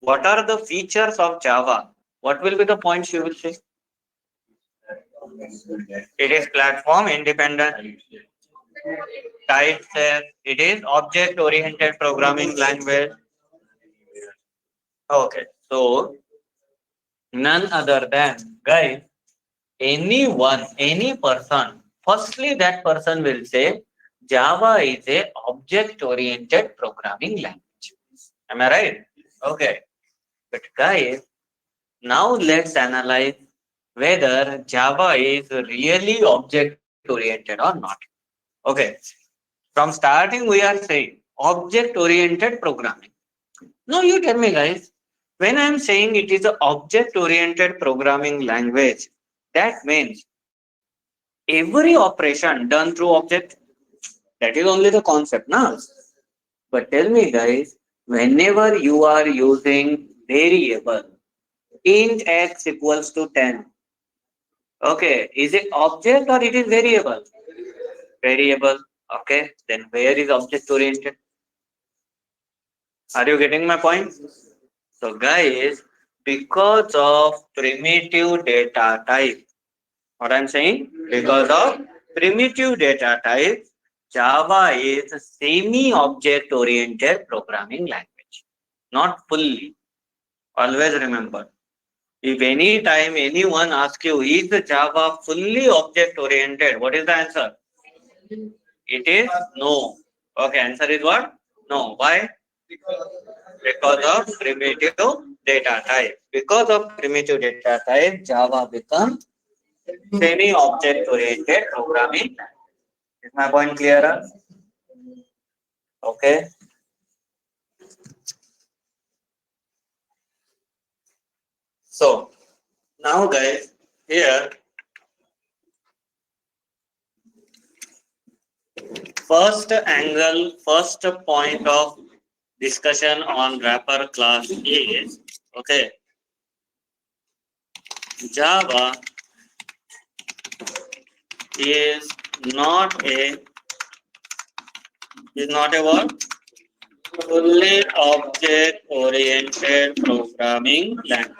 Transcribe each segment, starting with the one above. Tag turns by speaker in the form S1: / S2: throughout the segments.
S1: What are the features of Java? What will be the points you will say? It is platform independent, type safe, it is object oriented programming language. Okay, so none other than guys, anyone, any person, firstly that person will say Java is a object oriented programming language. Am I right? Okay. But guys, now let's analyze whether Java is really object oriented or not. Okay. From starting, we are saying object oriented programming. Now, you tell me, guys, when I am saying it is an object oriented programming language, that means every operation done through object. That is only the concept, now. But tell me, guys, whenever you are using variable int x equals to 10, okay, is it object or it is variable? Variable. Okay, then where is object oriented? Are you getting my point? So, guys, because of primitive data type, what I'm saying? Because of primitive data type, Java is a semi-object oriented programming language, not fully. Always remember. If any time anyone asks you, is the Java fully object oriented? What is the answer? It is no. Okay, answer is what? No. Why? Because of primitive data type. Because of primitive data type, Java becomes semi-object oriented programming. Is my point clearer? Okay. So now guys, here first angle, first point of discussion on wrapper class is okay. Java is not a what? Fully object oriented programming language.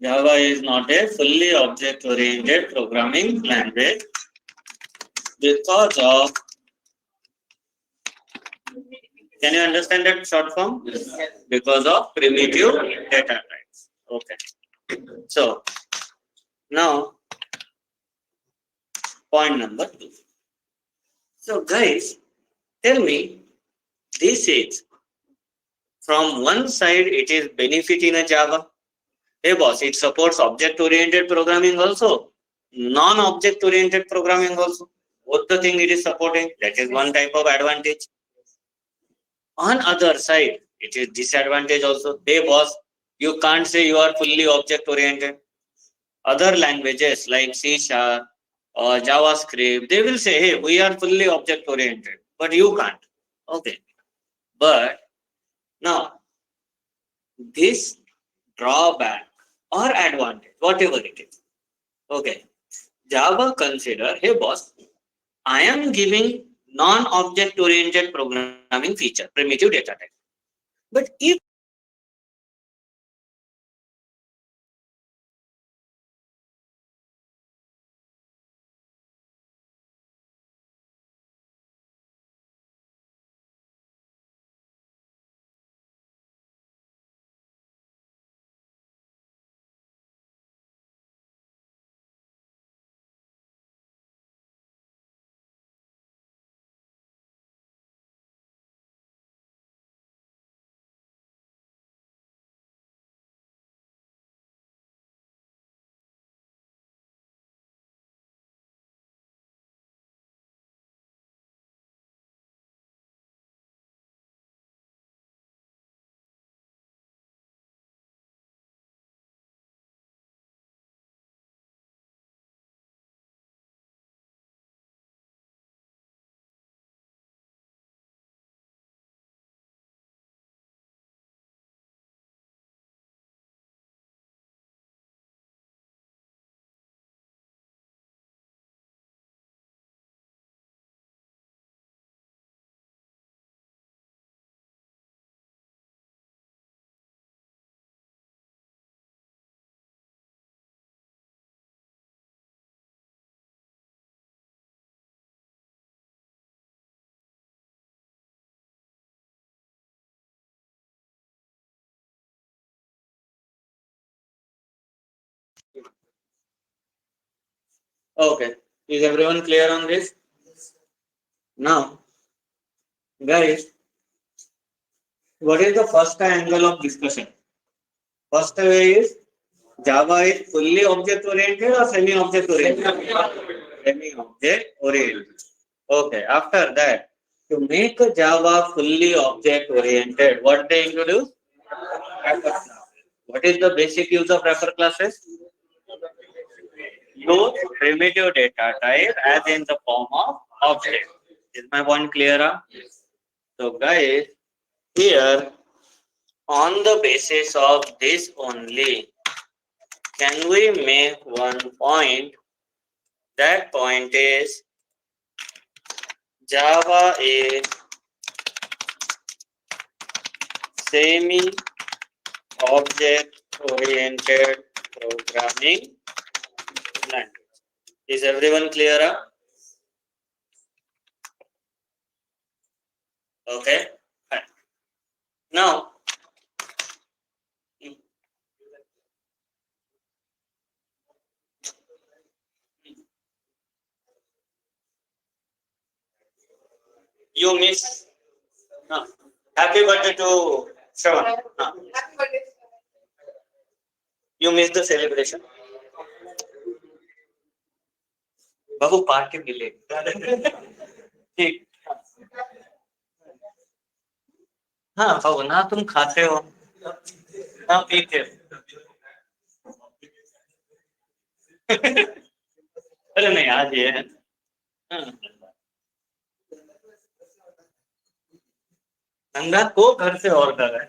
S1: Java is not a fully object oriented programming language because of, can you understand that short form? Yes. Because of primitive data types. Okay. So now point number 2. So guys, tell me, this is from one side it is benefit in a Java. Hey boss, it supports object oriented programming also, non-object oriented programming also. Both the thing it is supporting. That is one type of advantage. On other side, it is disadvantage also. Hey boss, you can't say you are fully object oriented. Other languages like C Sharp or JavaScript, they will say, hey, we are fully object oriented, but you can't. Okay. But now, this drawback or advantage, whatever it is, okay, Java consider, hey boss, I am giving non-object oriented programming feature, primitive data type. But if Okay. Is everyone clear on this? Now, guys, what is the first angle of discussion? First way is Java is fully object oriented or semi object oriented? Semi object oriented. Okay. After that, to make a Java fully object oriented, what they introduce? Wrapper class. What is the basic use of wrapper classes? Use primitive data type as in the form of object. Is my point clear? So, guys, here on the basis of this only, can we make one point? That point is Java is semi object oriented programming language. Is everyone clear? Okay. Fine. Now, you miss. No. Happy birthday to Shravan. No. You missed the celebration. Babu party मिले ठीक हाँ बाबू ना तुम खाते हो ना पीते हो अरे नहीं आज ये है नंगा को घर से ऑर्डर है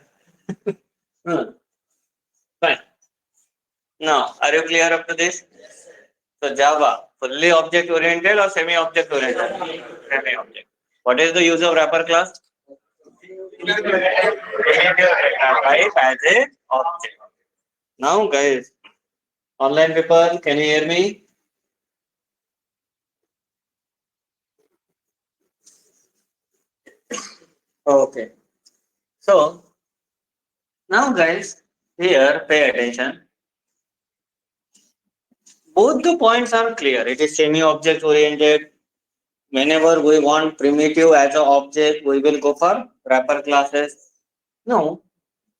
S1: fine now are you clear up to this So Java, fully object oriented or semi object oriented? Semi object. What is the use of wrapper class? Type as a object. Now guys, online people, can you hear me? Okay. So now guys, here pay attention. Both the points are clear. It is semi-object oriented. Whenever we want primitive as an object, we will go for wrapper classes. Now,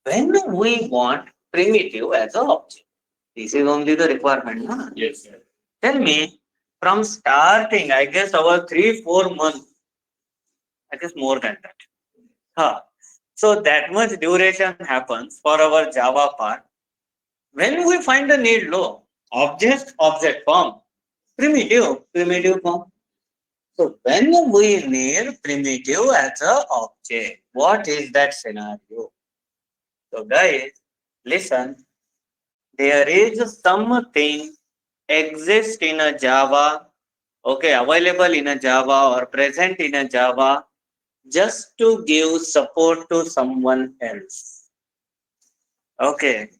S1: when we want primitive as an object, this is only the requirement. Huh? Yes. Tell me, from starting, I guess our 3-4 months, I guess more than that. Huh. So that much duration happens for our Java part. When we find the need low, object form, primitive form. So when we need primitive as a object, what is that scenario? So guys, listen, there is something exist in a Java, okay, available in a Java or present in a Java just to give support to someone else. Okay,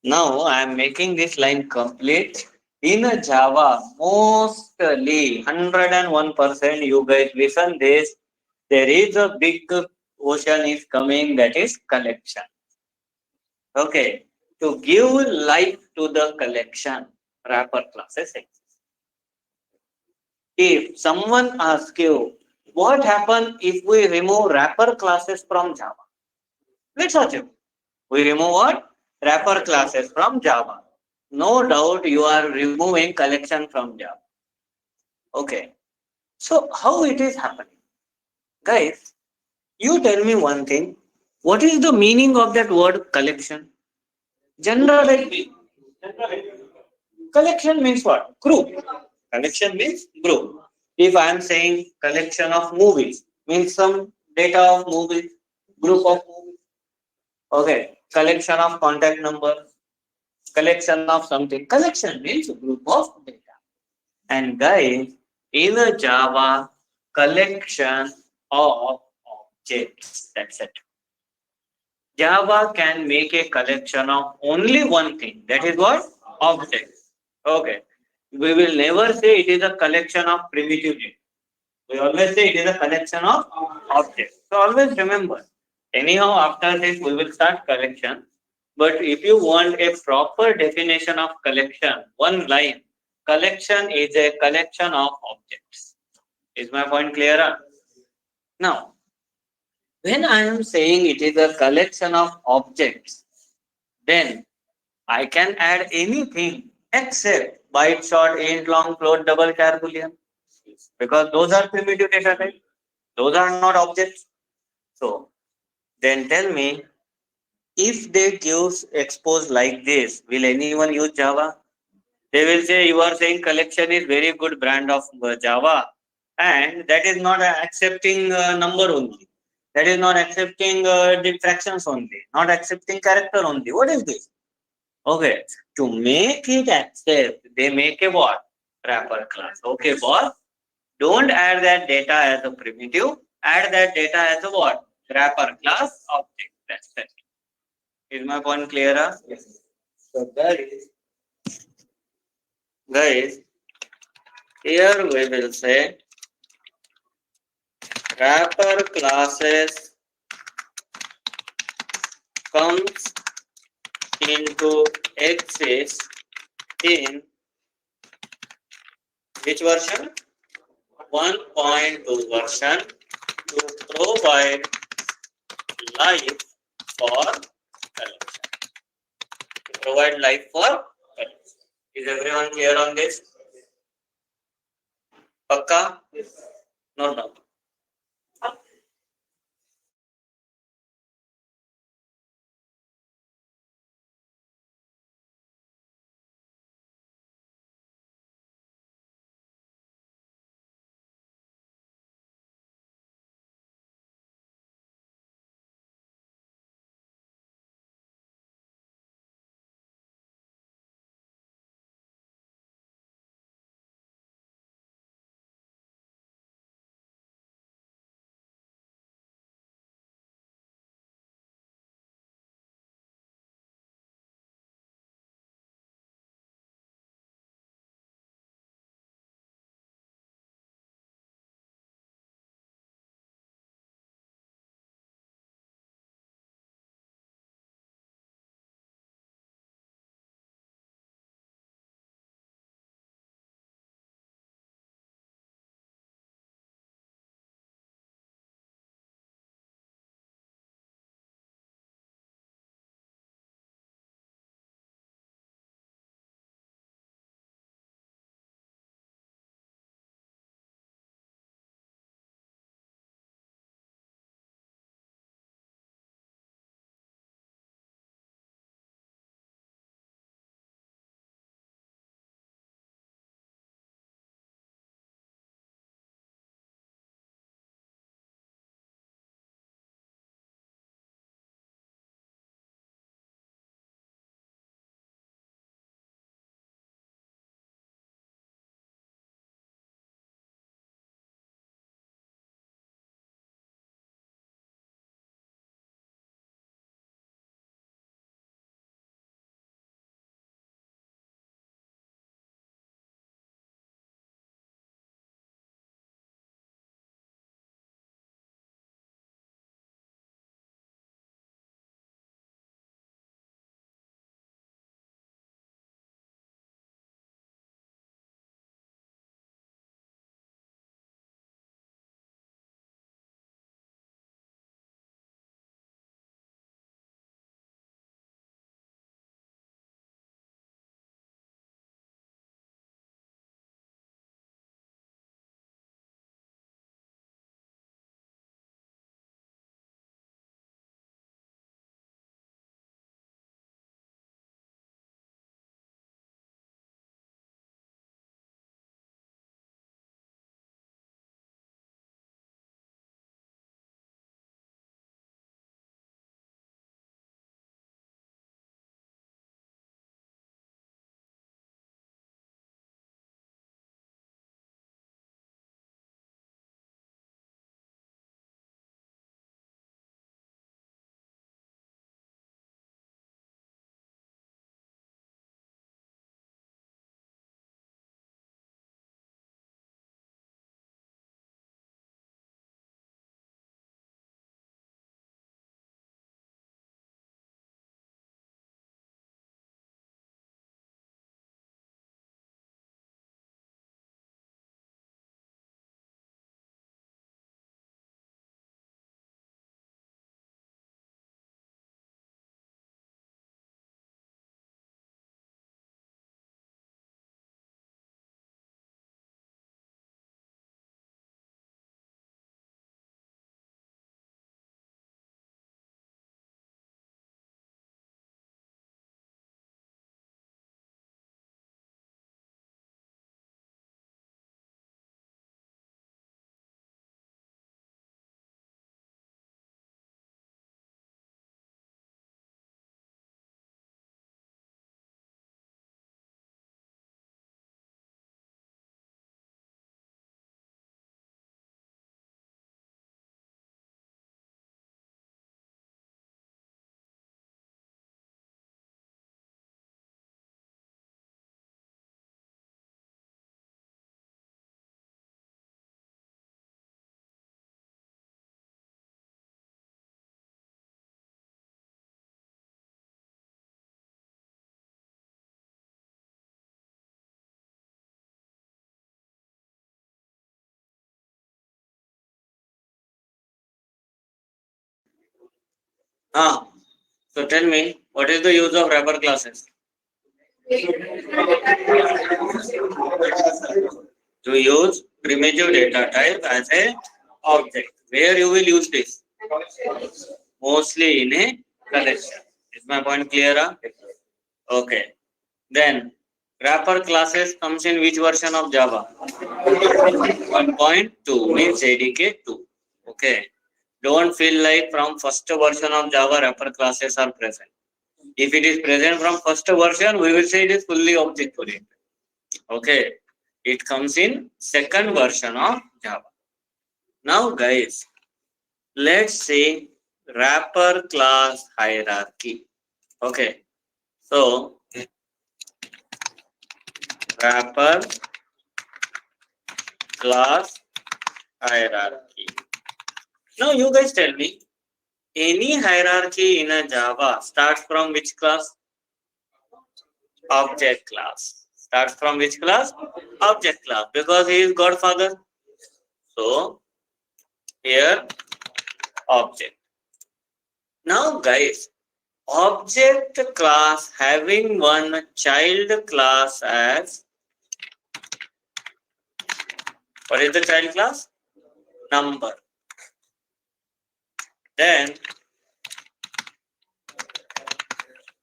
S1: now I am making this line complete. In a Java, mostly 101% you guys listen this. There is a big ocean is coming, that is collection. Okay, to give life to the collection, wrapper classes exist. If someone asks you, what happens if we remove wrapper classes from Java? Let's assume we remove what? Wrapper classes from Java. No doubt you are removing collection from Java. Okay. So how it is happening? Guys, you tell me one thing. What is the meaning of that word collection? Generally, collection means what? Group. Collection means group. If I am saying collection of movies, means some data of movies, group of movies. Okay. Collection of contact numbers, collection of something. Collection means a group of data. And guys, in a Java, collection of objects. That's it. Java can make a collection of only one thing. That is what? Objects. Okay. We will never say it is a collection of primitive data. We always say it is a collection of objects. So always remember. Anyhow, after this, we will start collection. But if you want a proper definition of collection, one line, Collection is a collection of objects. Is my point clearer? Now, when I am saying it is a collection of objects, then I can add anything except byte, short, int, long, float, double, char, boolean, because those are primitive data types. Those are not objects. So then tell me, if they give expose like this, will anyone use Java? They will say you are saying collection is very good brand of Java, and that is not accepting number only. That is not accepting fractions only, not accepting character only. What is this? Okay, to make it accept, they make a what? Wrapper class. Okay, boss. Don't add that data as a primitive. Add that data as a what? Wrapper class object. That's it. Is my point clearer? Yes. So guys, here we will say wrapper classes comes into exist in which version? 1.2 version to provide life for collection. To provide life for collection. Is everyone clear on this? Pakka? No, no. Ah, so tell me, what is the use of wrapper classes? To use primitive data type as a object. Where you will use this? Mostly in a collection. Is my point clear? Okay. Then wrapper classes comes in which version of Java? 1.2 means JDK 2. Okay. Don't feel like from first version of Java wrapper classes are present. If it is present from first version, we will say it is fully object oriented. Okay. It comes in second version of Java. Now guys, let's see wrapper class hierarchy. Okay. So wrapper class hierarchy. Now you guys tell me, any hierarchy in a Java starts from which class? Object class. Starts from which class? Object class. Because he is Godfather. So here object. Now guys, object class having one child class as, what is the child class? Number. Then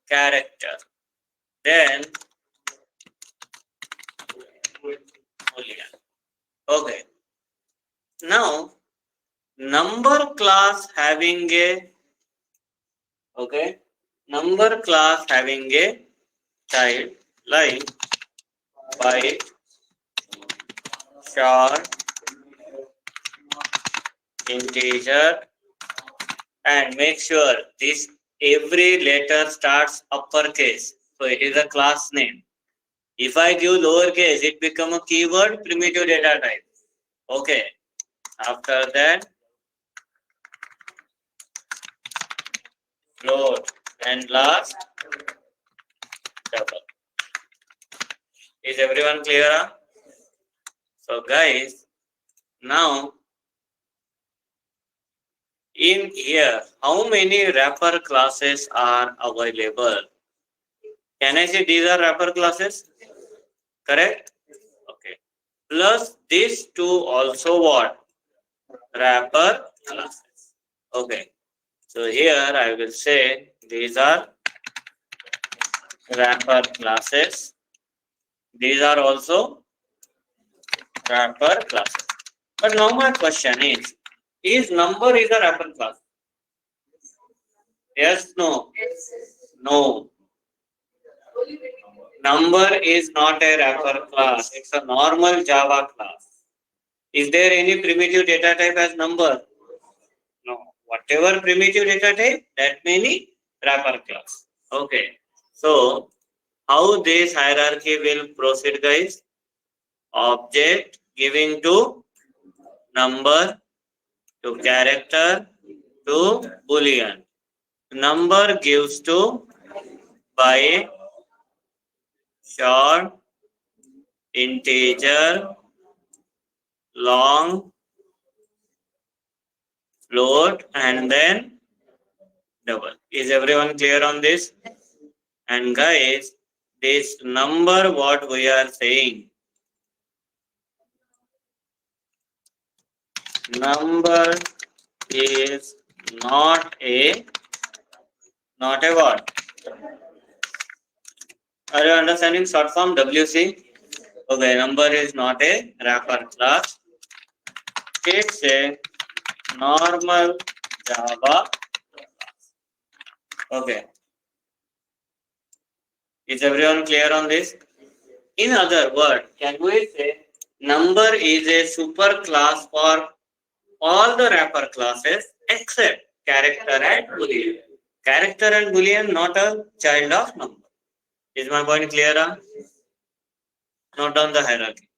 S1: character. Then boolean. Okay. Now number class having a, okay, number class having a child like byte, short, integer, and make sure this every letter starts uppercase. So it is a class name. If I give lowercase, it become a keyword primitive data type. Okay. After that, float, and last double. Is everyone clear? So guys, now in here, how many wrapper classes are available? Can I say these are wrapper classes? Correct? Okay. Plus these two also what? Wrapper classes. Okay. So here I will say these are wrapper classes. These are also wrapper classes. But now my question is number is a wrapper class? Yes, no? No. Number is not a wrapper class. It's a normal Java class. Is there any primitive data type as number? No. Whatever primitive data type, that many wrapper class. Okay. So, how this hierarchy will proceed, guys? Object giving to number, to character, to boolean. Number gives to byte, short, integer, long, float, and then double. Is everyone clear on this? And guys, this number what we are saying, number is not a what? Are you understanding short form WC? Okay, number is not a wrapper class. It's a normal Java. Okay. Is everyone clear on this? In other words, can we say number is a super class for all the wrapper classes except character and boolean. Character and boolean not a child of number. Is my point clear? Note down the hierarchy.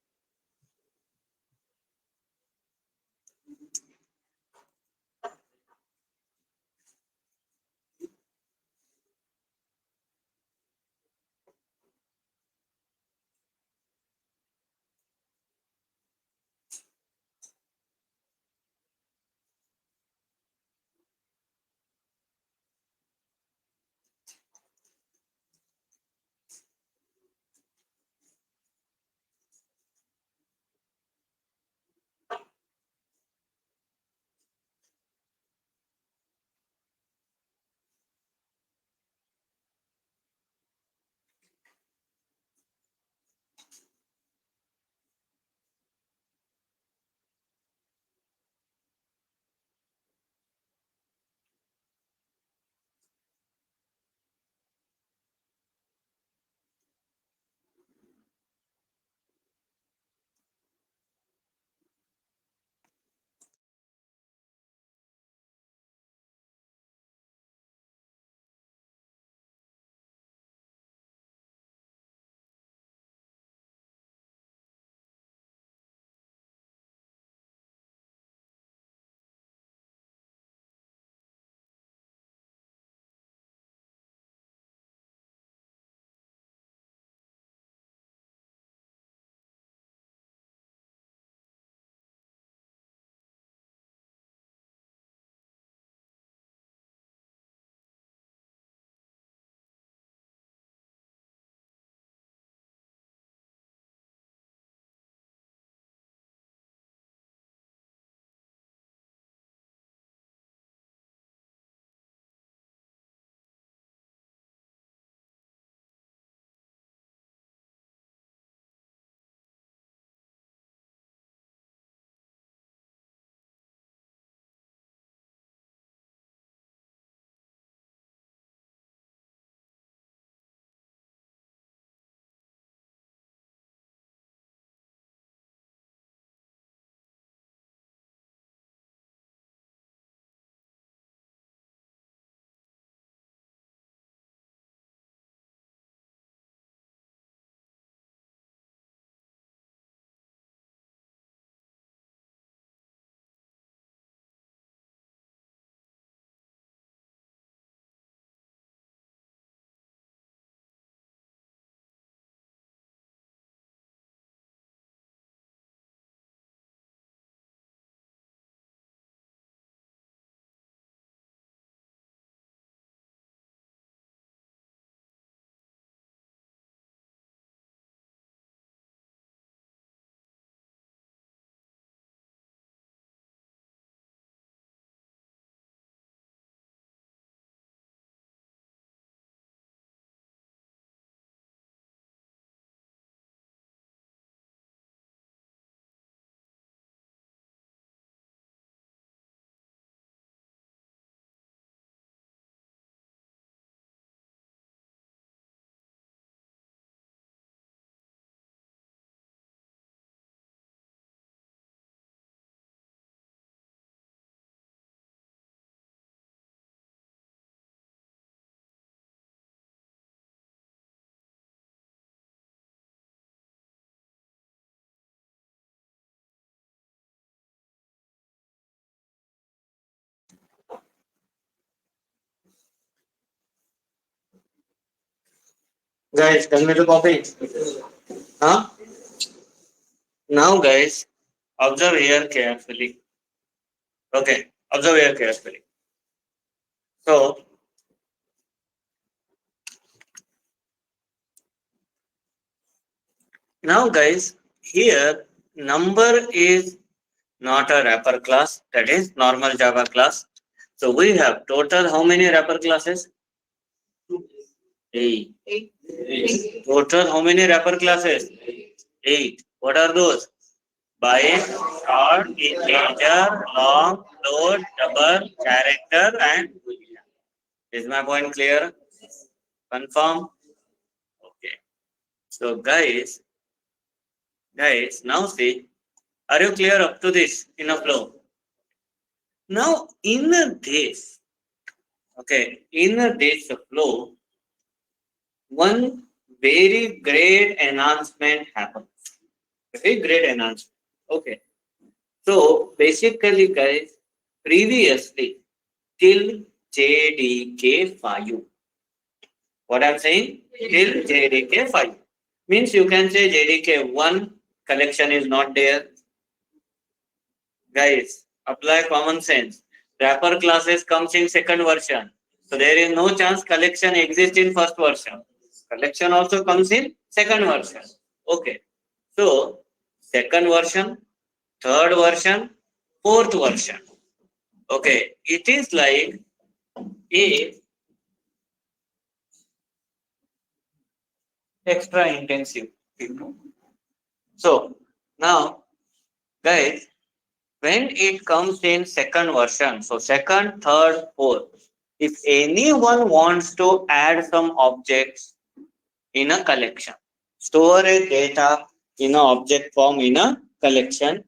S1: Guys, tell me to copy. Huh? Now, guys, observe here carefully. Okay, observe here carefully. So, now, guys, here number is not a wrapper class, that is normal Java class. So, we have total how many wrapper classes? Eight. Total how many wrapper classes? Eight. What are those? Byte, short, integer, long, float, double, character, and boolean. Is my point clear? Confirm? Okay. So guys, now see, are you clear up to this in a flow? Now in this, okay, in this flow, one very great enhancement happens. Very great enhancement. Okay. So basically, guys, previously till JDK5. What I'm saying? Till JDK5. Means you can say JDK1 collection is not there. Guys, apply common sense. Wrapper classes comes in second version. So there is no chance collection exists in first version. Collection also comes in second version. Okay. So second version, third version, fourth version. Okay. It is like a extra intensive. So now, guys, when it comes in second version, so second, third, fourth, if anyone wants to add some objects in a collection, store a data in an object form in a collection,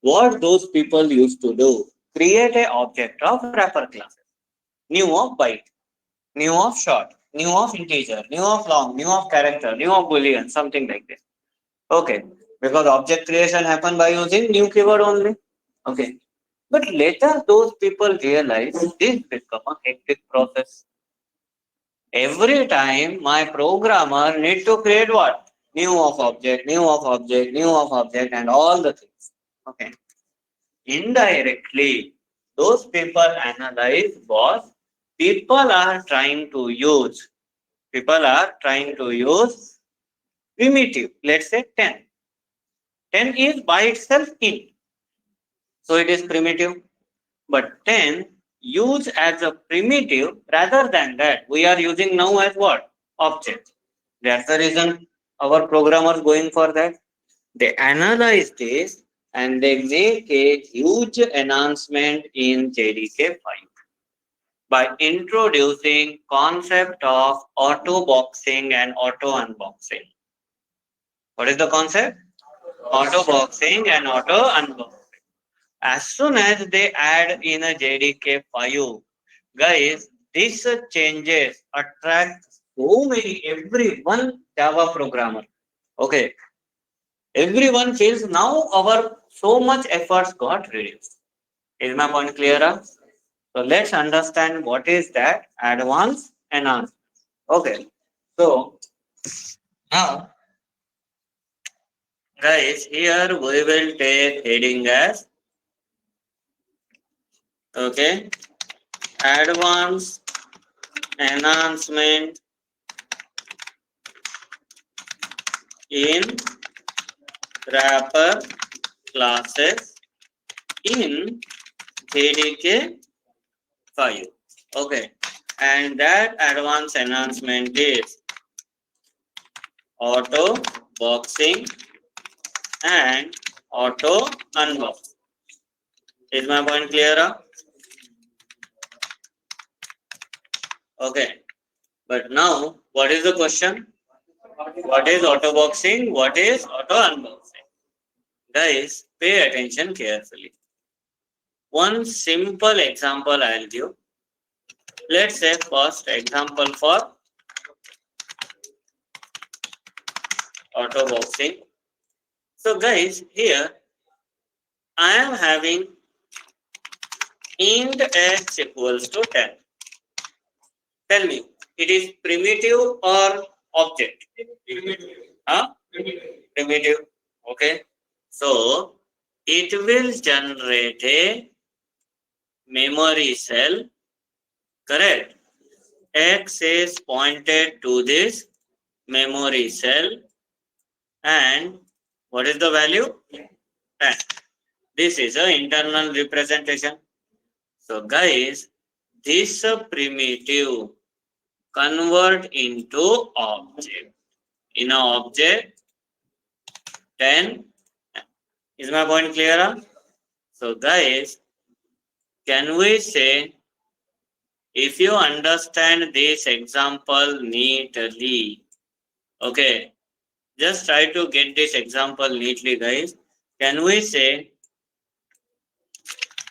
S1: what those people used to do, create a object of wrapper classes, new of byte, new of short, new of integer, new of long, new of character, new of boolean, something like this. Okay, because object creation happen by using new keyword only. Okay, but later those people realize this become a hectic process. Every time my programmer need to create what? New of object, new of object, new of object, and all the things. Okay. Indirectly, those people analyze what people are trying to use. People are trying to use primitive. Let's say 10. 10 is by itself int. So it is primitive. But 10 use as a primitive rather than that. We are using now as what? Object. That's the reason our programmers going for that. They analyze this and they make a huge enhancement in JDK5 by introducing concept of auto boxing and auto unboxing. What is the concept? Auto boxing and auto unboxing. As soon as they add in a JDK5, guys, these changes attract so many, everyone Java programmer. Okay, everyone feels now our so much efforts got reduced. Is my point clearer? So let's understand what is that advanced enhancement. Okay, so now, guys, here we will take heading as okay, advanced enhancement in wrapper classes in JDK5. Okay, and that advanced enhancement is auto boxing and auto unboxing. Is my point clearer? Okay, but now what is the question? What is auto boxing? What is auto unboxing? Guys, pay attention carefully. One simple example I'll give. Let's say first example for auto boxing. So guys, here I am having int x equals to 10. Tell me, it is primitive or object? Huh? Primitive. Okay. So it will generate a memory cell. Correct. X is pointed to this memory cell, and what is the value? 10. This is an internal representation. So guys, this primitive convert into object. In an object, 10. Is my point clear? So guys, can we say, if you understand this example neatly, okay, just try to get this example neatly, guys. Can we say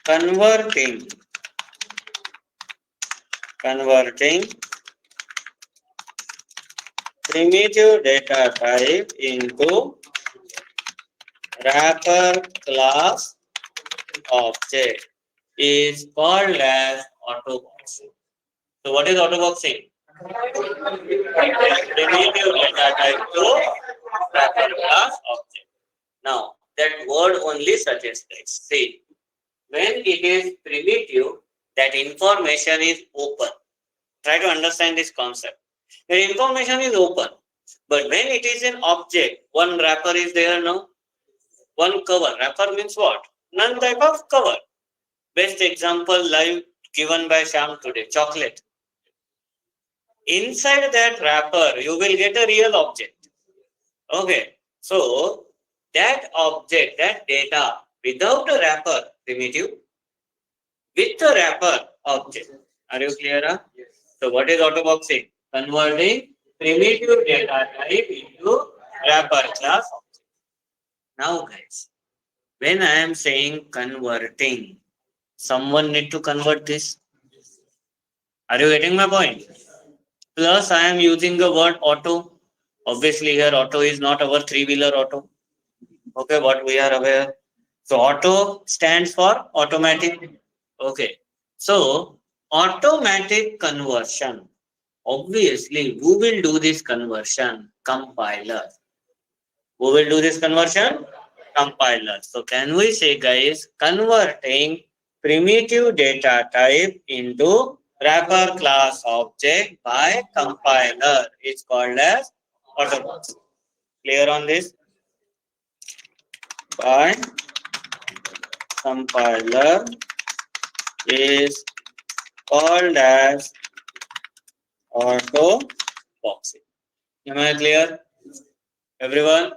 S1: converting primitive data type into wrapper class object is called as autoboxing. So what is autoboxing? Primitive data type to wrapper class object. Now that word only suggests this. See, when it is primitive, that information is open. Try to understand this concept. The information is open, but when it is an object, one wrapper is there now. One cover. Wrapper means what? None type of cover. Best example live given by Sham today. Chocolate. Inside that wrapper, you will get a real object. Okay. So that object, that data, without a wrapper, primitive, with a wrapper, object. Are you clear? Yes. So what is autoboxing? Converting primitive data type into wrapper class object. Now guys, when I am saying converting, someone need to convert this. Are you getting my point? Plus I am using the word auto. Obviously here auto is not our three-wheeler auto. Okay, what we are aware. So auto stands for automatic. Okay. So automatic conversion. Obviously, who will do this conversion? Compiler. Who will do this conversion? Compiler. So can we say, guys, converting primitive data type into wrapper class object by compiler is called as autobox. Clear on this? By compiler is called as autoboxing. Am I clear? Everyone?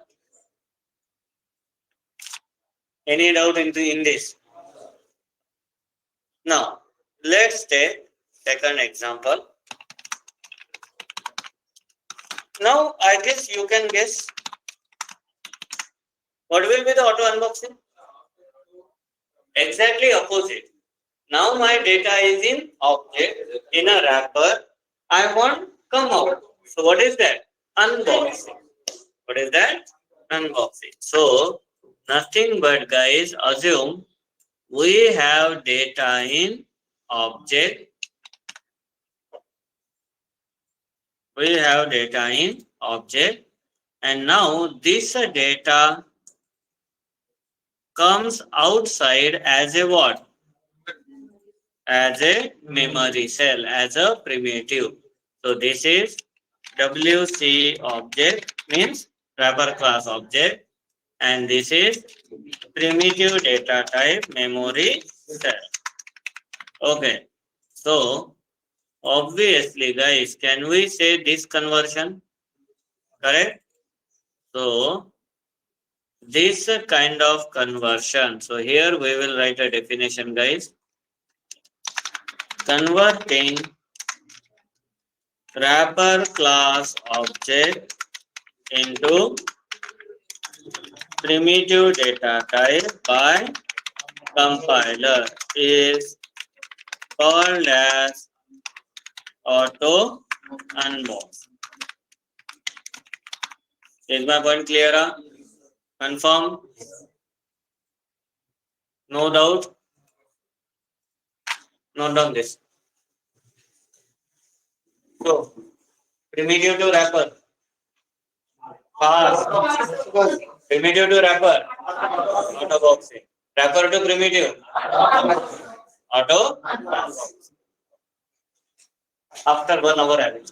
S1: Any doubt in this? Now, let's take second example. Now, I guess you can guess what will be the auto unboxing? Exactly opposite. Now my data is in object, in a wrapper. I want come out. So what is that? Unboxing. What is that? Unboxing. So nothing but guys, assume we have data in object. We have data in object, and now this data comes outside as a what? As a memory cell, as a primitive. So this is WC object, means wrapper class object, and this is primitive data type memory cell. Okay. So obviously guys, can we say this conversion? Correct? So this kind of conversion. So here we will write a definition, guys. Converting wrapper class object into primitive data type by compiler is called as auto unbox. Is my point clear? Confirm? No doubt? Note down this. So, primitive to wrapper. Fast. Primitive to wrapper. Autoboxing. Wrapper to primitive. Auto. After 1 hour average.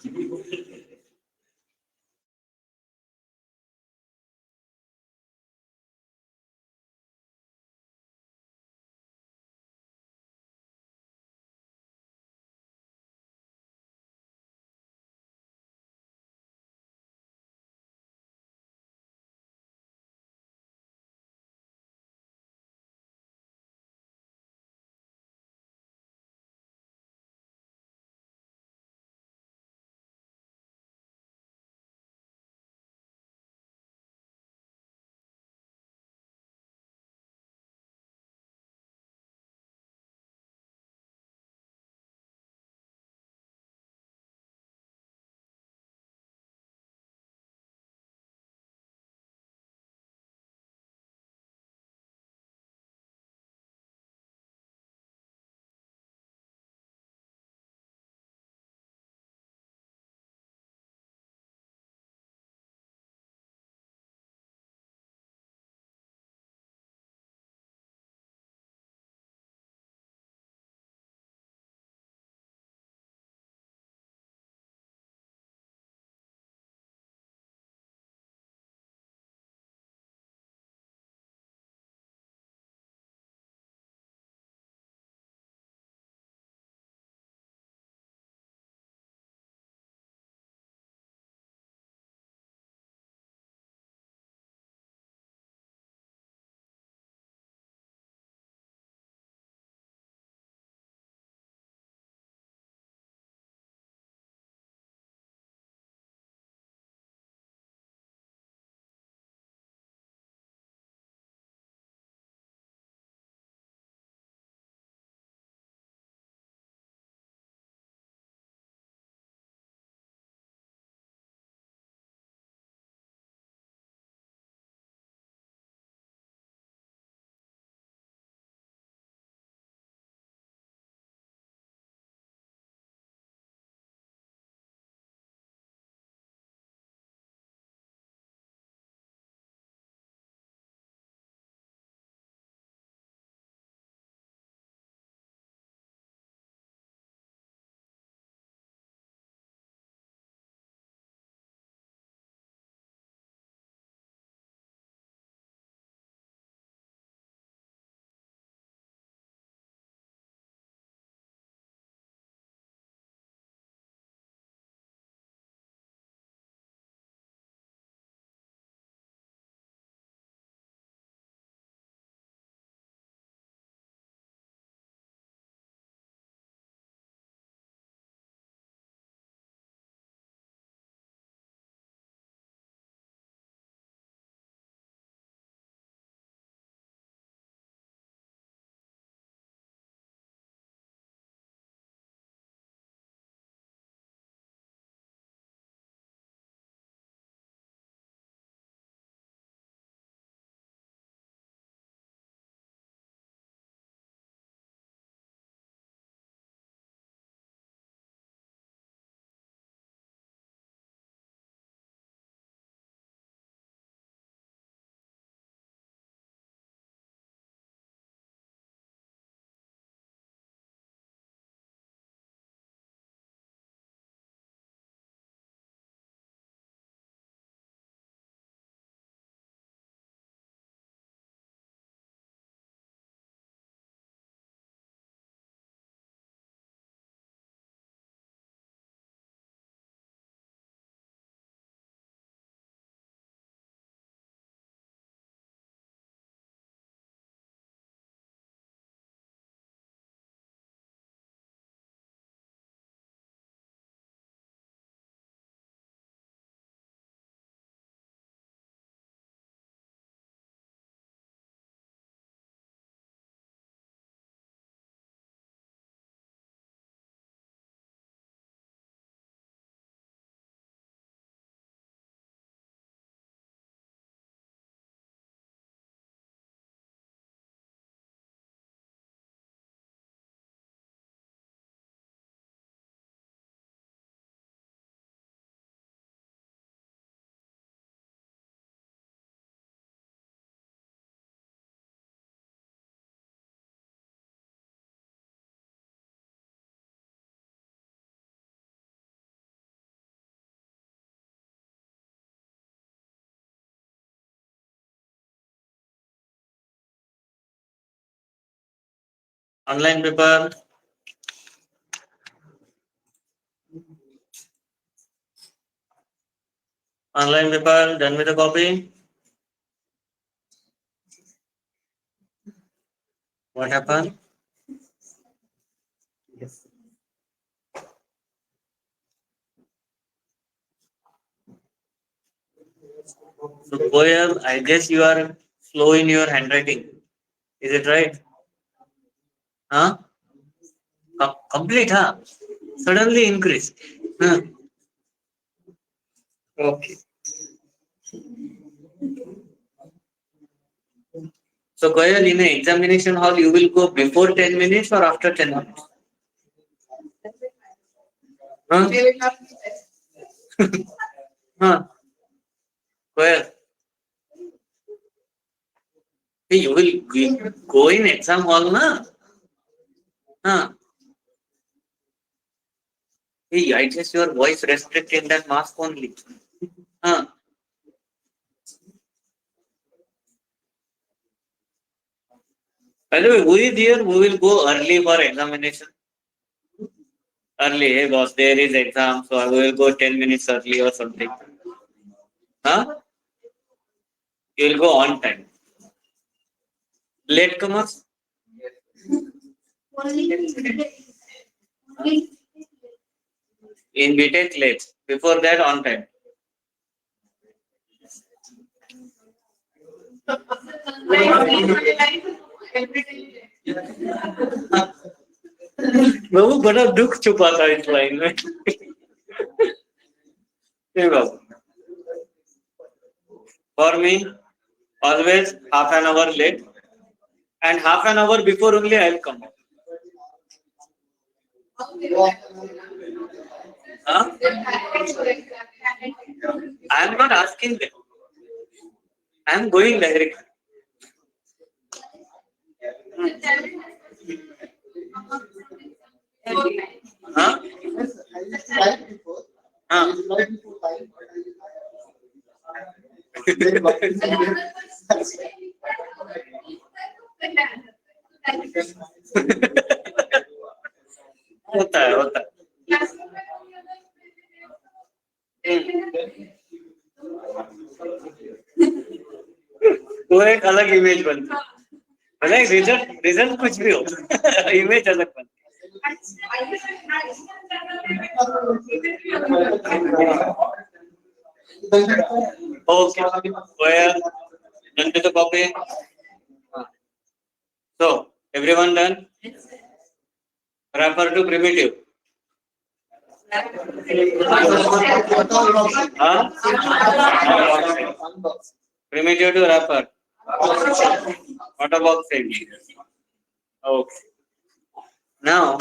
S1: Online people. Online people, done with the copy? What happened?
S2: Yes.
S1: So, Goyal, I guess you are slow in your handwriting. Is it right? Huh? Complete, huh? Suddenly increase. Huh? Okay. So, Goyal, in an examination hall, you will go before 10 minutes or after 10 minutes? Huh? Huh? Goyal, hey, you will go in exam hall, na? Huh? Hey, I guess your voice restricted in that mask only. Huh? By the way, who is here? Who will go early for examination? Early, hey boss, there is exam, so I will go 10 minutes early or something. Huh? You will go on time. Late comers? In BTech, late. Before that, on time. बाबू बड़ा दुख छुपा था इस line में हे बाबू for me always half an hour late and half an hour before only I'll come huh? I'm not asking them I'm going directly huh? Huh? होता है वो एक अलग इमेज बनती है भले रिजल्ट रिजल्ट कुछ भी हो इमेज अलग बनती okay where done with the copy so everyone done refer to primitive huh? Primitive to wrapper. Autoboxing. Okay. Now,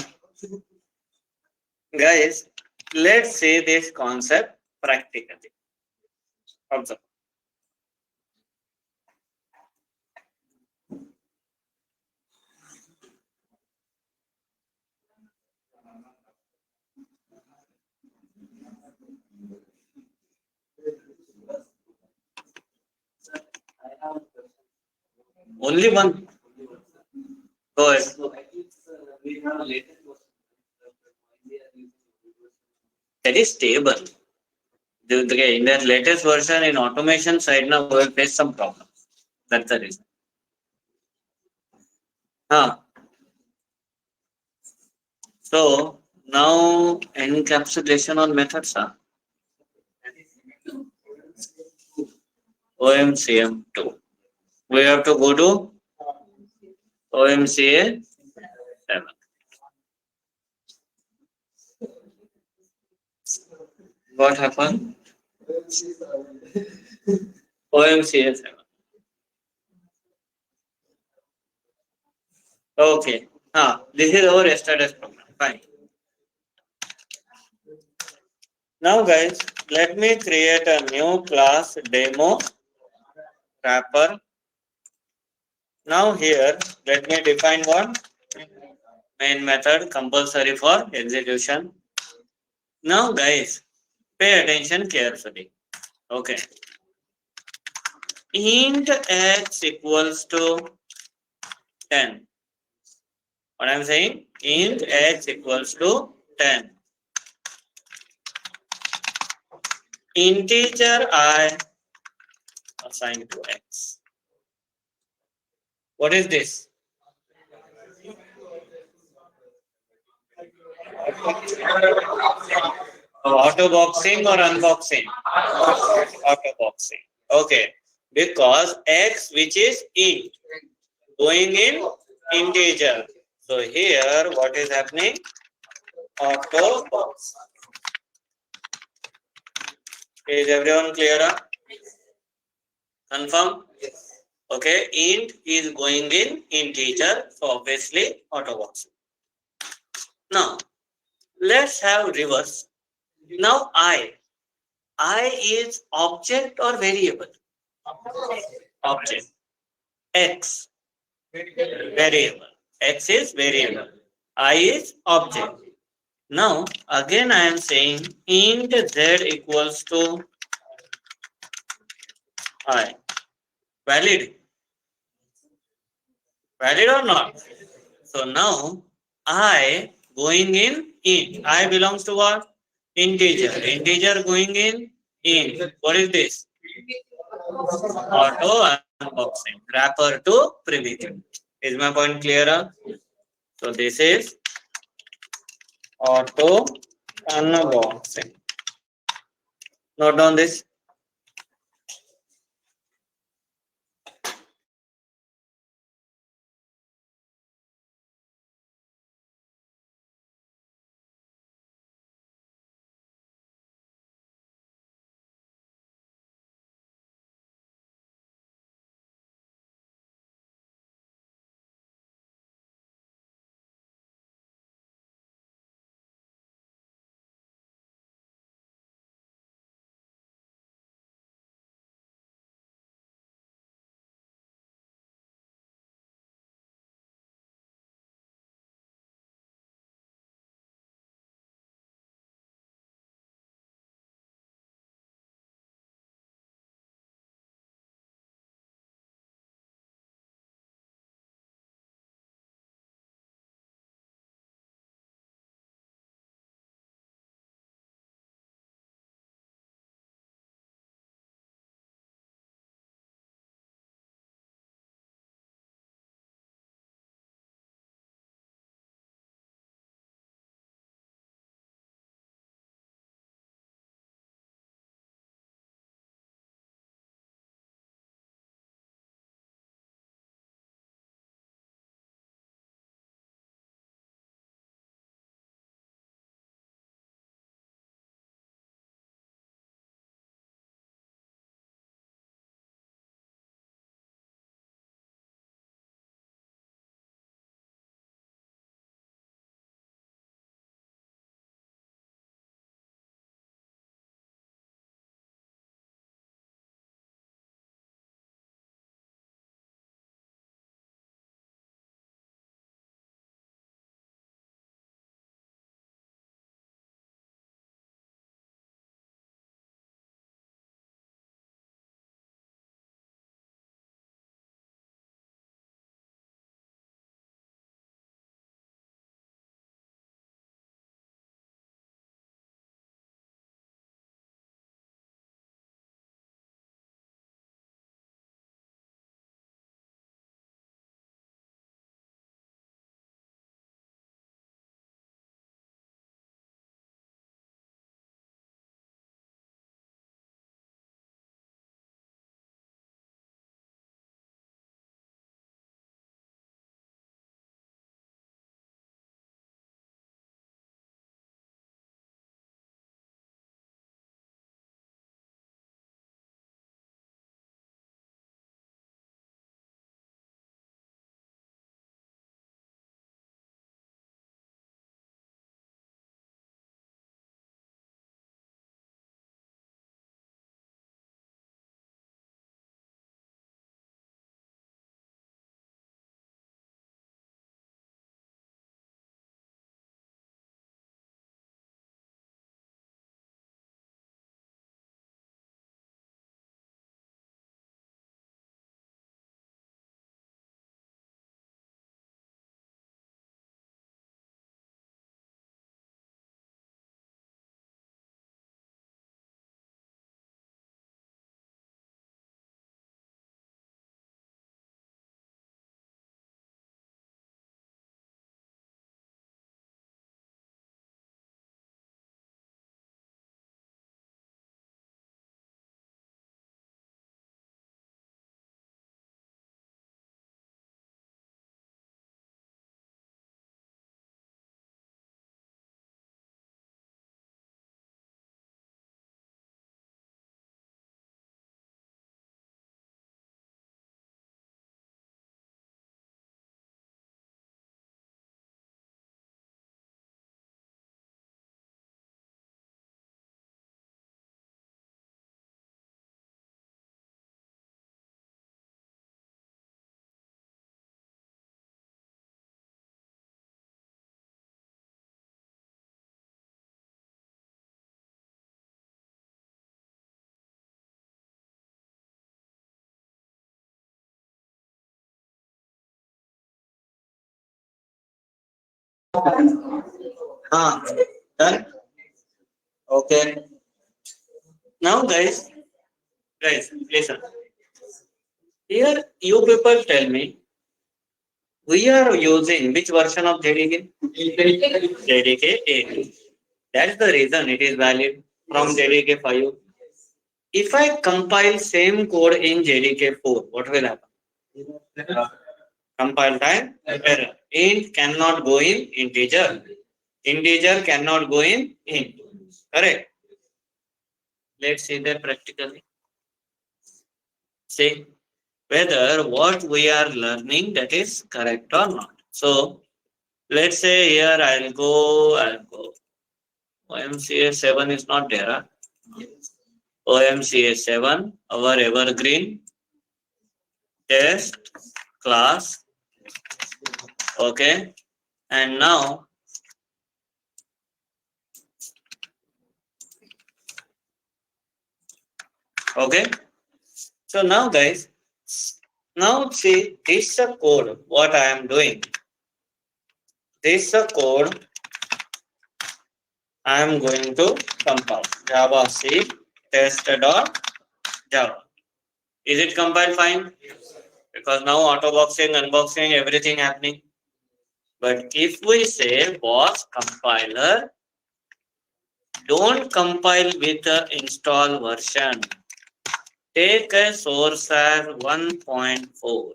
S1: guys, let's see this concept practically. Observe. Only one. Go ahead. That is stable. In the latest version in automation side now we will face some problems. That's the reason. Huh. So now encapsulation on methods are OMCM2. We have to go to OMCA 7. What happened? OMCA 7. Okay. This is our yesterday's program. Fine. Now guys, let me create a new class demo wrapper. Now here, let me define what? Main method compulsory for execution. Now guys, pay attention carefully. Okay. Int x equals to 10. What I'm saying? Int x equals to 10. Integer I assigned to x. What is this? Autoboxing or unboxing? Autoboxing. Okay. Because x, which is int, going in integer. So here, what is happening? Autobox. Is everyone clear? Confirm? Okay. Int is going in integer. So obviously, autobox. Now, let's have reverse. Now, I is object or variable? Object. X, variable. X is variable. I is object. Now, again I am saying int z equals to I. Valid? Valid or not? So now, I going in int. I belongs to what? Integer. Integer going in int. What is this? Auto unboxing. Wrapper to primitive. Is my point clearer? So this is auto unboxing. Note down this. Ah, done. Okay. Now, guys, listen. Here, you people tell me, we are using which version of JDK? JDK 8. That's the reason it is valid from JDK 5. If I compile same code in JDK 4, what will happen? Compile time error. Int cannot go in integer. Integer cannot go in int. Correct. Let's see that practically. See whether what we are learning that is correct or not. So let's say here I'll go. OMCA 7 is not there. Huh? OMCA 7, our evergreen test class. Okay. And now, okay. So now, guys, now see this code. What I am doing. This code I am going to compile. Java C test.java. Is it compiled fine? Because now autoboxing, unboxing, everything happening. But if we say was compiler, don't compile with the install version. Take a source as 1.4.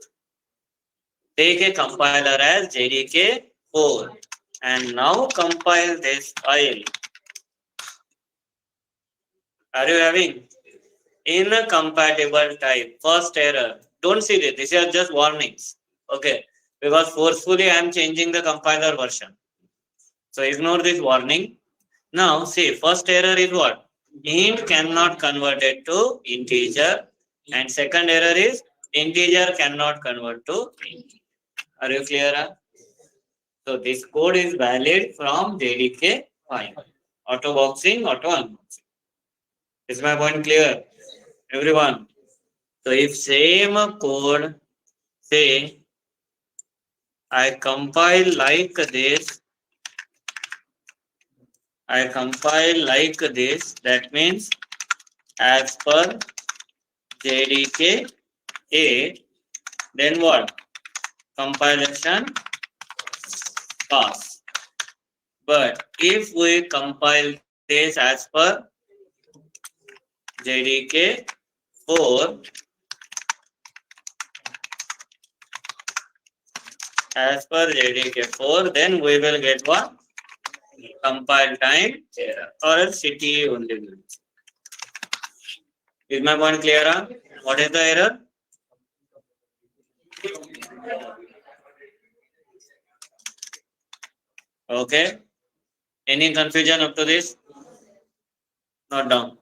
S1: Take a compiler as JDK 4. And now compile this file. Are you having? Incompatible type. First error. Don't see this. These are just warnings. Okay. Because forcefully I am changing the compiler version. So ignore this warning. Now see, first error is what? Int cannot convert it to integer. And second error is integer cannot convert to int. Are you clear? So this code is valid from JDK 5. Autoboxing, auto unboxing. Is my point clear? Everyone. So if same code, say I compile like this, that means as per JDK 8, then what? Compilation pass. But if we compile this as per JDK 4, then we will get what? Compile time error or else CTE only. Is my point clear? What is the error? Okay. Any confusion up to this? Not down.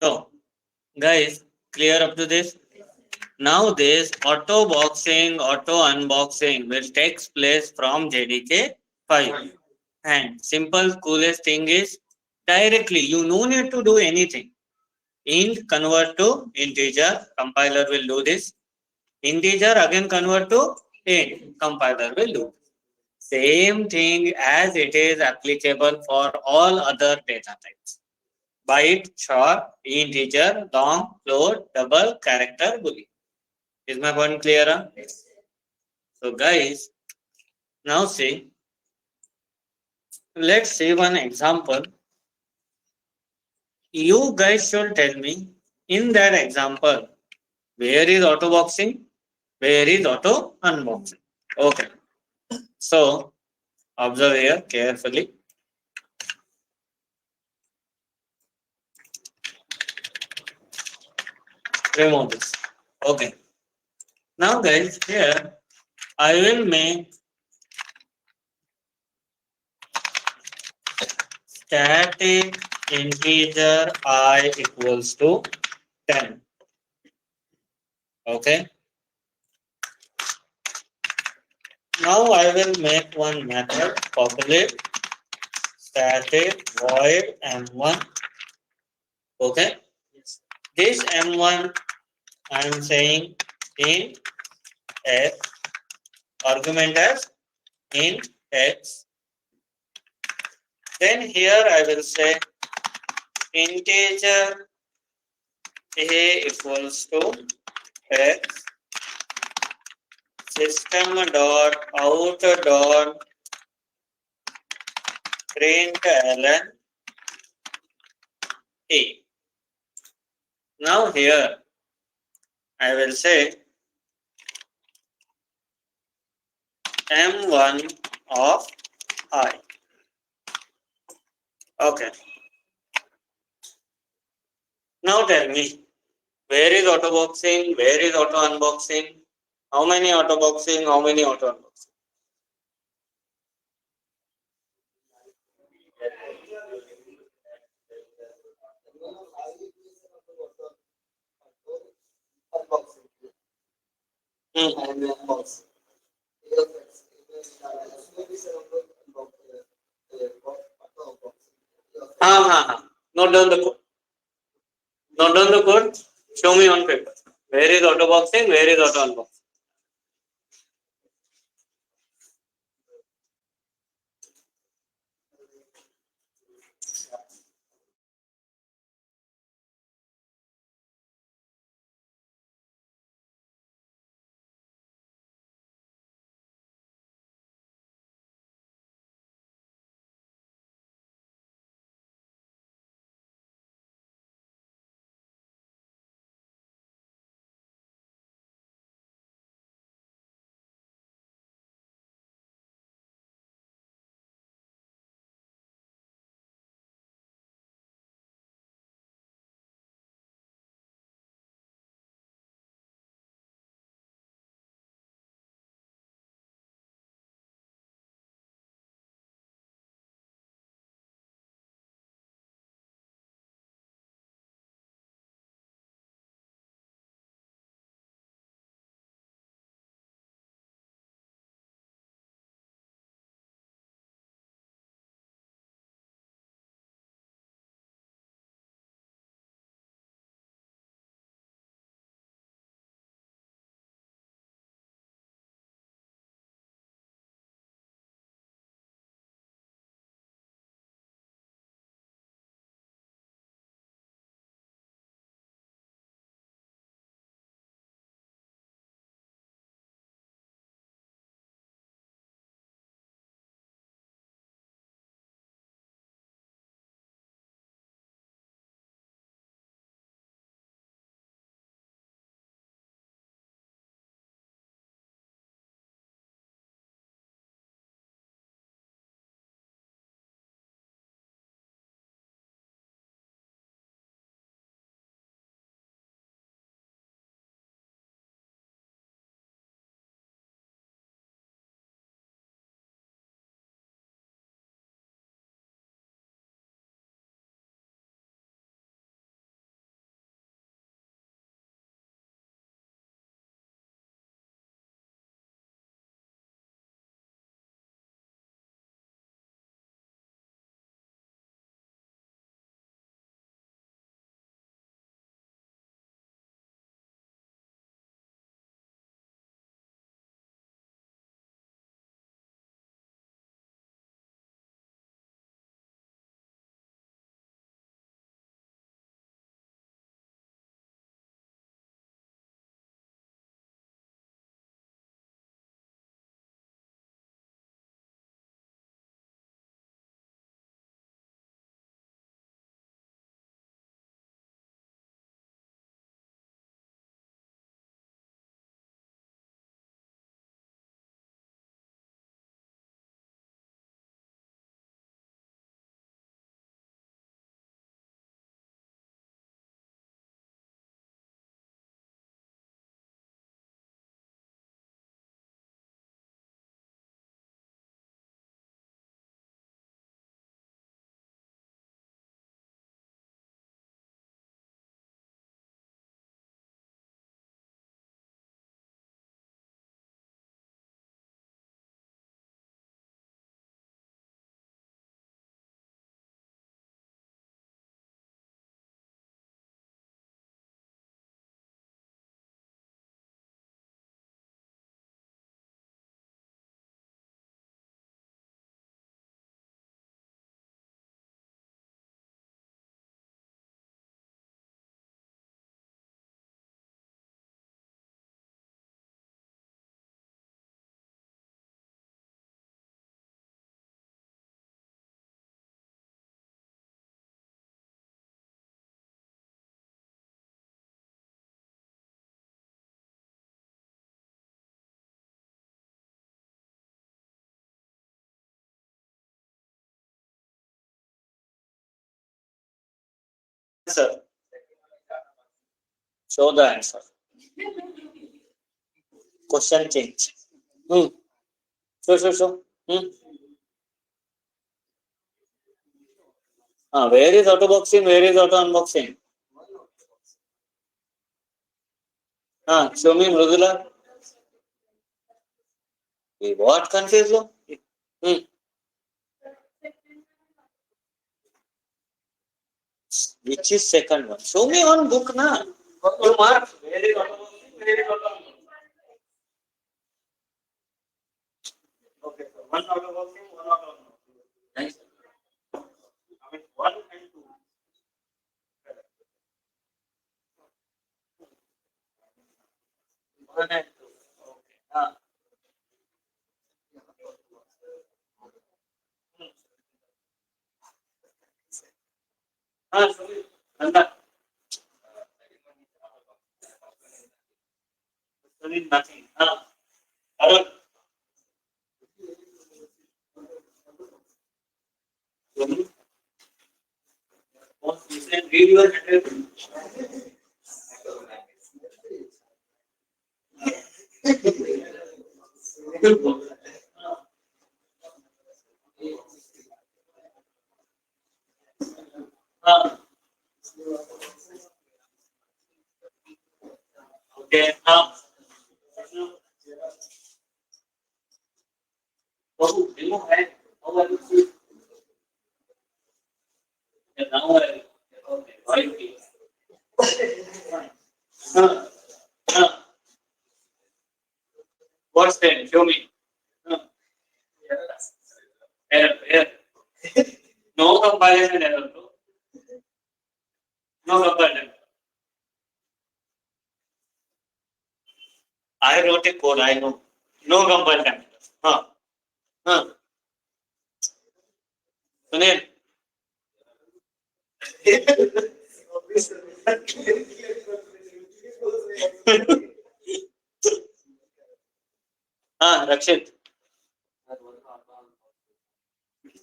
S1: So, guys, clear up to this? Now, this auto boxing, auto unboxing will takes place from JDK 5. And simple, coolest thing is directly, you no need to do anything. Int convert to integer, compiler will do this. Integer again convert to int, compiler will do. Same thing as it is applicable for all other data types. Byte, short, integer, long, float, double, character, boolean. Is my point clear? Huh? So guys, now see, let's see one example. You guys should tell me in that example, where is auto boxing? Where is auto unboxing? Okay. So observe here carefully. Remove this. Okay. Now guys, here I will make static integer I equals to 10. Okay. Now I will make one method populate static void m1. Okay. This m1 I am saying in x argument as in x. Then here I will say integer a equals to x system dot out dot println a. Now here I will say m1 of I. Okay. Now tell me, where is auto boxing? Where is auto unboxing? How many auto boxing? How many auto unboxing? Hmm. Note down the code. Note down the code. Show me on paper. Where is auto boxing? Where is auto unboxing? Answer. Show the answer. Question change. Show. Where is autoboxing? Where is auto unboxing? Show me Mridula. What confused you? Which is second one? Show me on book na. You mark. Where is autoboxing? Where is auto unboxing? Okay, so one autoboxing, one auto unboxing. Nice. I mean, 1 and 2. 1 and 2. Okay. Sorry. Nothing. Arun. Read your handwriting. Okay. Remove hand. How are you? Now I okay. What's that? Show me. Error. No comparison error. No comparison. I wrote a code. I know. No comparison. Sunil. Rakshit.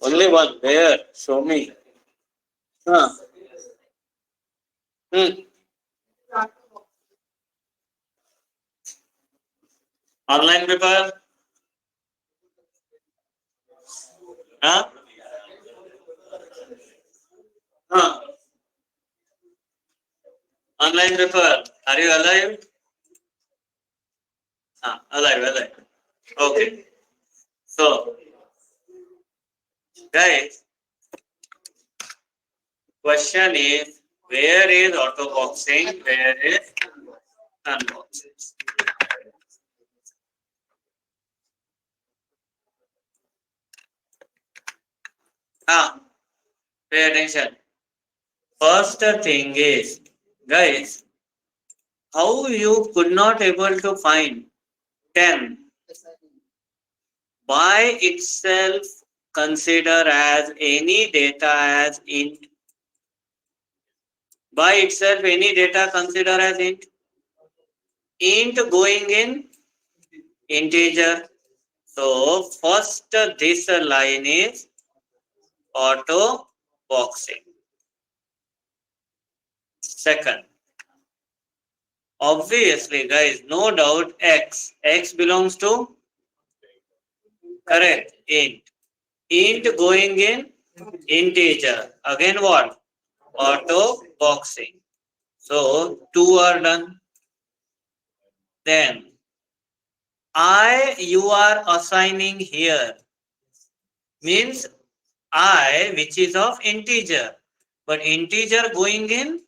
S1: Only one. Where? Show me. Online paper. Online paper. Are you alive? Alive. Okay. So, guys, question is, where is autoboxing? Where is unboxing? Pay attention. First thing is, guys, how you could not able to find 10 by itself consider as any data as int. By itself any data consider as int. Int going in integer. So first this line is auto boxing. Second, obviously guys, no doubt x belongs to correct int. Int going in integer. Again what? Auto boxing. So 2 are done. Then you are assigning here means I which is of integer, but integer going in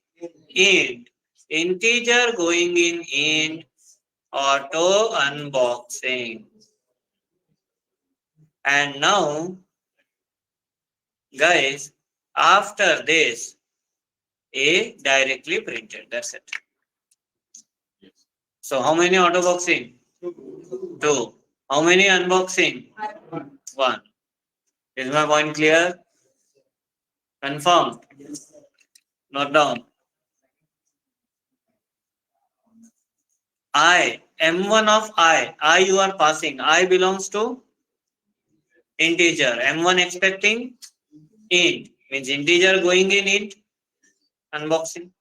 S1: int. Integer going in int, auto unboxing. And now guys, after this A directly printed. That's it. So how many auto boxing? 2. How many unboxing? 1. Is my point clear? Confirm. Note down. M1 of I you are passing. I belongs to integer. M1 expecting int. Means integer going in int. Unboxing.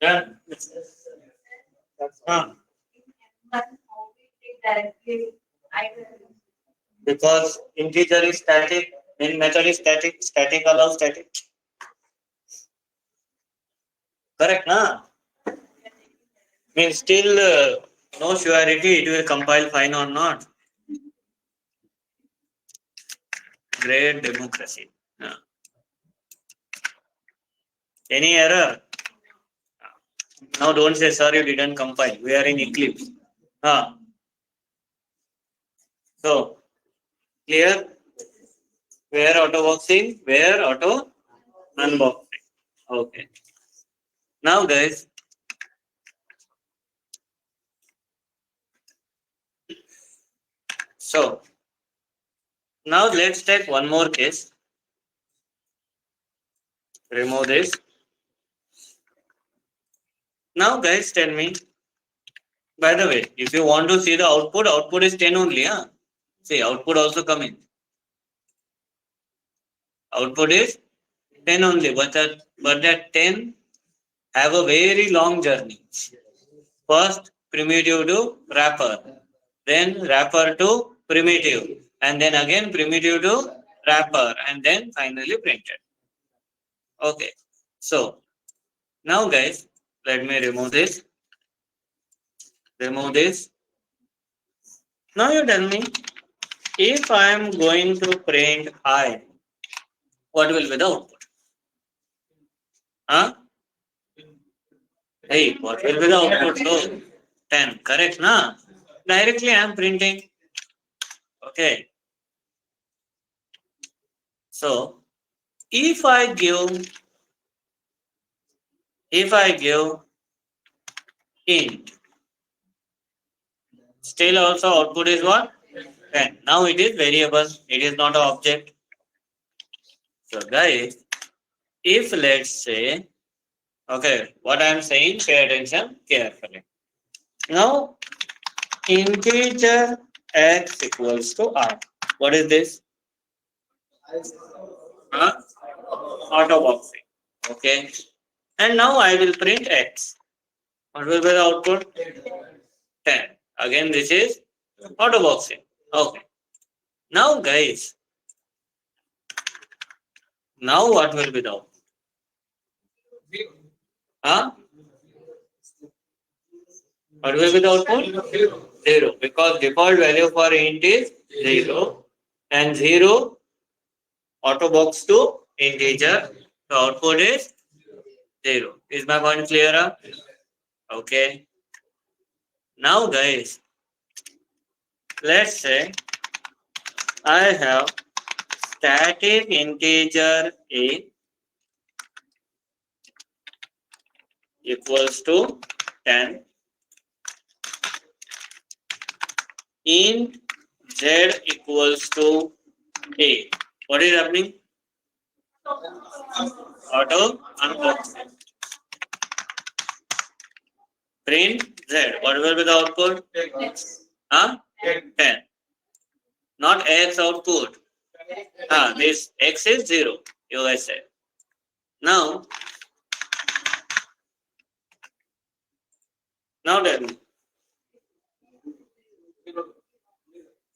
S1: Done. Because integer is static, then method is static, static allows static. Correct, na? Means still no surety it will compile fine or not. Great democracy. Any error? Now don't say, sir, you didn't compile. We are in Eclipse. So, clear? Where autoboxing? Where auto unboxing? Okay. Now, guys, so now let's take one more case. Remove this. Now, guys, tell me. By the way, if you want to see the output, output is 10 only. See, output also coming. Output is 10 only, but that 10 have a very long journey. First, primitive to wrapper, then wrapper to primitive, and then again primitive to wrapper, and then finally printed. Okay, so now guys, let me remove this. Remove this. Now you tell me, if I am going to print I, what will be the output? Hey, what will be the output? So 10, correct, na? Directly I am printing. Okay. So if I give int, still also output is what? 10. Now it is variable. It is not an object. So guys, if let's say, okay, what I am saying, pay attention carefully. Now, integer x equals to r. What is this? Autoboxing. Okay. And now I will print x. What will be the output? 10. Again, this is autoboxing. Okay. Now, guys, now what will be the output? What will be the output? 0. Because default value for int is 0. And 0 autobox to integer. The output is 0. Is my point clear? Okay. Now, guys, let's say I have static integer a equals to 10, int z equals to a. What is happening? Auto unboxing. Print z. What will be the output? 10. Not x output. This x is 0. You guys said. Now tell me.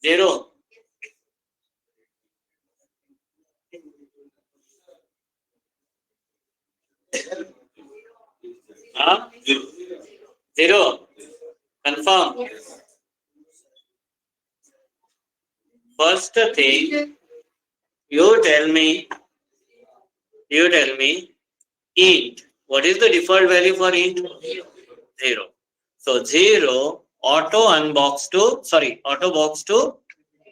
S1: 0. Zero. Confirm. First thing, you tell me int. What is the default value for int? 0. So 0 autobox to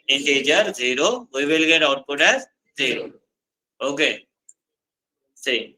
S1: integer 0. We will get output as 0. Okay. See.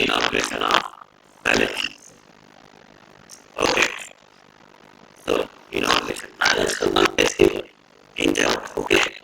S2: in operation of balance. Okay. So in operation balance will not be here in Java. Okay.